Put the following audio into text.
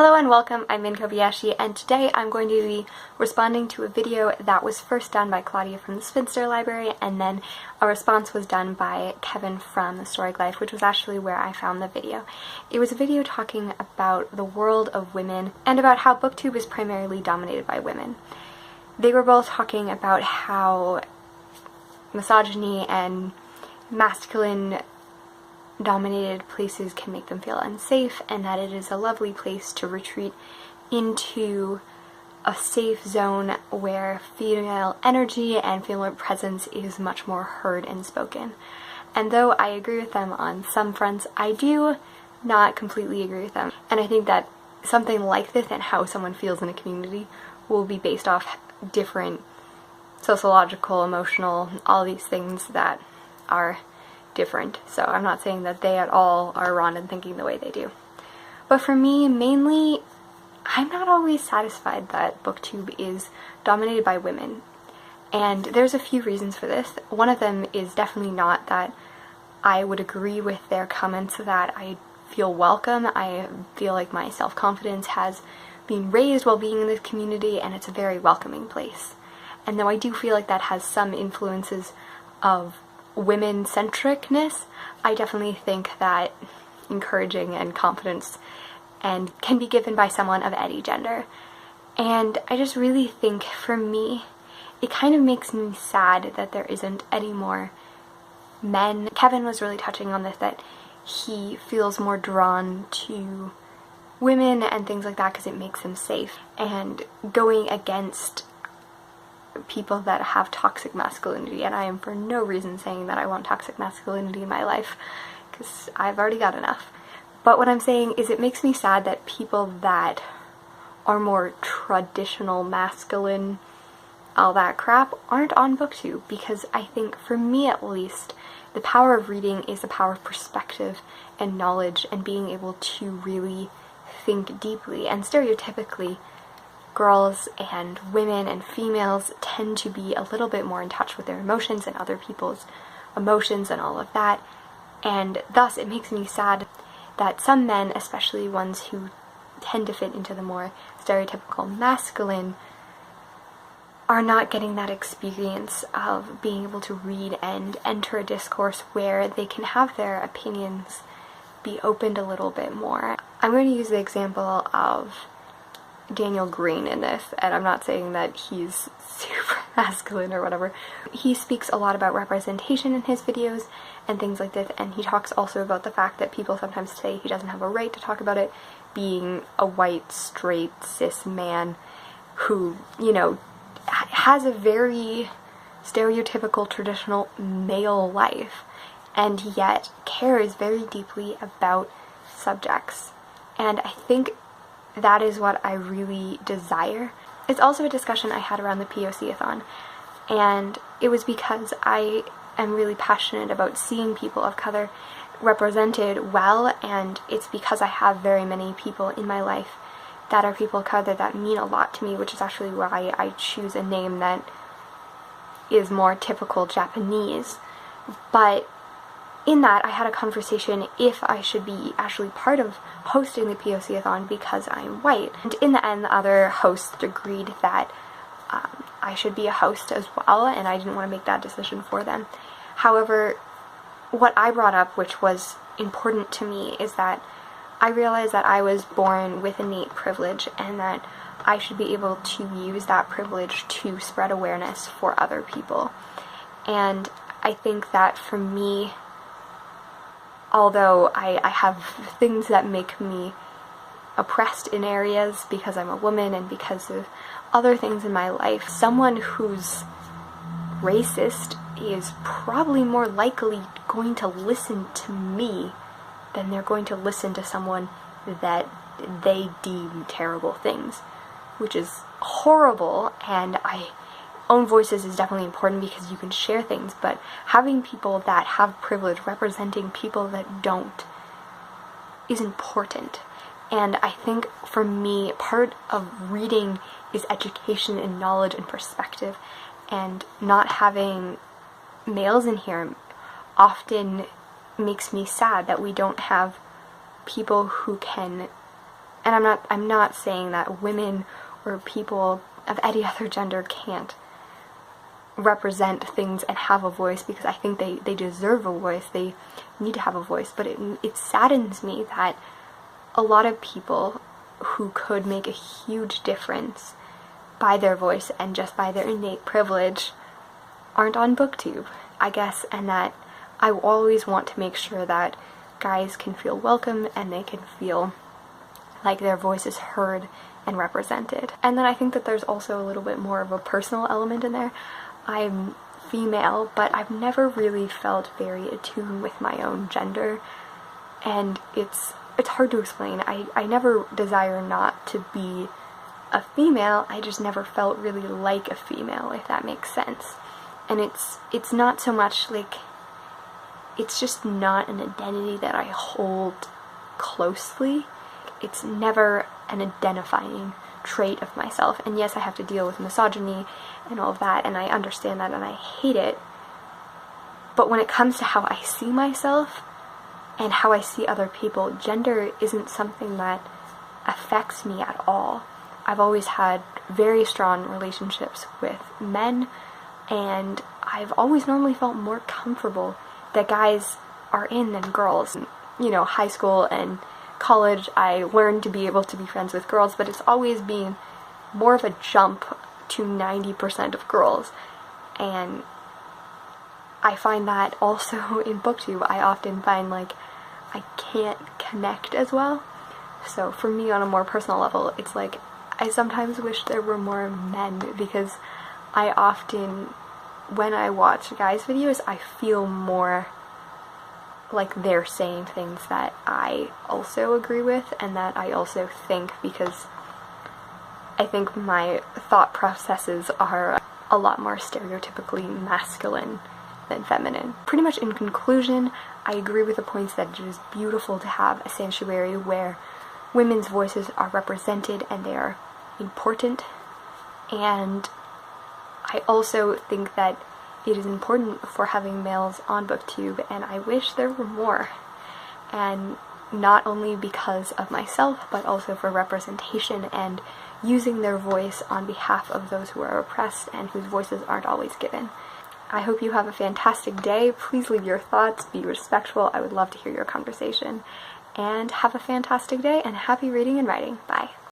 Hello and welcome, I'm Min Kobayashi, and today I'm going to be responding to a video that was first done by Claudia from the Spinster Library, and then a response was done by Kevin from The Storied Life, which was actually where I found the video. It was a video talking about the world of women and about how BookTube is primarily dominated by women. They were both talking about how misogyny and masculine dominated places can make them feel unsafe, and that it is a lovely place to retreat into a safe zone where female energy and female presence is much more heard and spoken. And though I agree with them on some fronts, I do not completely agree with them. And I think that something like this and how someone feels in a community will be based off different sociological, emotional, all these things that are different. So I'm not saying that they at all are wrong in thinking the way they do. But for me, mainly, I'm not always satisfied that BookTube is dominated by women. And there's a few reasons for this. One of them is definitely not that I would agree with their comments that I feel welcome. I feel like my self-confidence has been raised while being in this community, and it's a very welcoming place. And though I do feel like that has some influences of women-centricness, I definitely think that encouraging and confidence and can be given by someone of any gender. And I just really think, for me, it kind of makes me sad that there isn't any more men. Kevin was really touching on this, that he feels more drawn to women and things like that because it makes him safe. And going against people that have toxic masculinity, and I am for no reason saying that I want toxic masculinity in my life, because I've already got enough. But what I'm saying is it makes me sad that people that are more traditional masculine, all that crap, aren't on BookTube, because I think, for me at least, the power of reading is the power of perspective and knowledge and being able to really think deeply. And stereotypically, girls and women and females tend to be a little bit more in touch with their emotions and other people's emotions and all of that, and thus it makes me sad that some men, especially ones who tend to fit into the more stereotypical masculine, are not getting that experience of being able to read and enter a discourse where they can have their opinions be opened a little bit more. I'm going to use the example of Daniel Green in this, and I'm not saying that he's super masculine or whatever. He speaks a lot about representation in his videos and things like this, and he talks also about the fact that people sometimes say he doesn't have a right to talk about it, being a white, straight, cis man who, you know, has a very stereotypical, traditional male life, and yet cares very deeply about subjects. And I think that is what I really desire. It's also a discussion I had around the POC-a-thon, and it was because I am really passionate about seeing people of color represented well, and it's because I have very many people in my life that are people of color that mean a lot to me, which is actually why I choose a name that is more typical Japanese. But in that, I had a conversation if I should be actually part of hosting the POC-a-thon because I'm white. And in the end, the other hosts agreed that I should be a host as well, and I didn't want to make that decision for them. However, what I brought up, which was important to me, is that I realized that I was born with innate privilege and that I should be able to use that privilege to spread awareness for other people. And I think that for me, although I have things that make me oppressed in areas because I'm a woman and because of other things in my life, someone who's racist is probably more likely going to listen to me than they're going to listen to someone that they deem terrible things, which is horrible. And own voices is definitely important because you can share things, but having people that have privilege representing people that don't is important. And I think for me, part of reading is education and knowledge and perspective, and not having males in here often makes me sad that we don't have people who can And I'm not saying that women or people of any other gender can't represent things and have a voice, because I think they deserve a voice, they need to have a voice, but it saddens me that a lot of people who could make a huge difference by their voice and just by their innate privilege aren't on BookTube, I guess, and that I always want to make sure that guys can feel welcome and they can feel like their voice is heard and represented. And then I think that there's also a little bit more of a personal element in there. I'm female, but I've never really felt very attuned with my own gender, and it's hard to explain. I never desire not to be a female, I just never felt really like a female, if that makes sense. And it's not so much like, it's just not an identity that I hold closely. It's never an identifying trait of myself. And yes, I have to deal with misogyny and all of that, and I understand that and I hate it. But when it comes to how I see myself and how I see other people, gender isn't something that affects me at all. I've always had very strong relationships with men, and I've always normally felt more comfortable that guys are in than girls. You know, high school and college, I learned to be able to be friends with girls, but it's always been more of a jump to 90% of girls. And I find that also in BookTube, I often find like I can't connect as well. So for me, on a more personal level, it's like I sometimes wish there were more men, because I often, when I watch guys' videos, I feel more like they're saying things that I also agree with and that I also think, because I think my thought processes are a lot more stereotypically masculine than feminine. Pretty much in conclusion, I agree with the points that it is beautiful to have a sanctuary where women's voices are represented and they are important, and I also think that it is important for having males on BookTube, and I wish there were more, and not only because of myself, but also for representation and using their voice on behalf of those who are oppressed and whose voices aren't always given. I hope you have a fantastic day. Please leave your thoughts, be respectful, I would love to hear your conversation, and have a fantastic day, and happy reading and writing. Bye.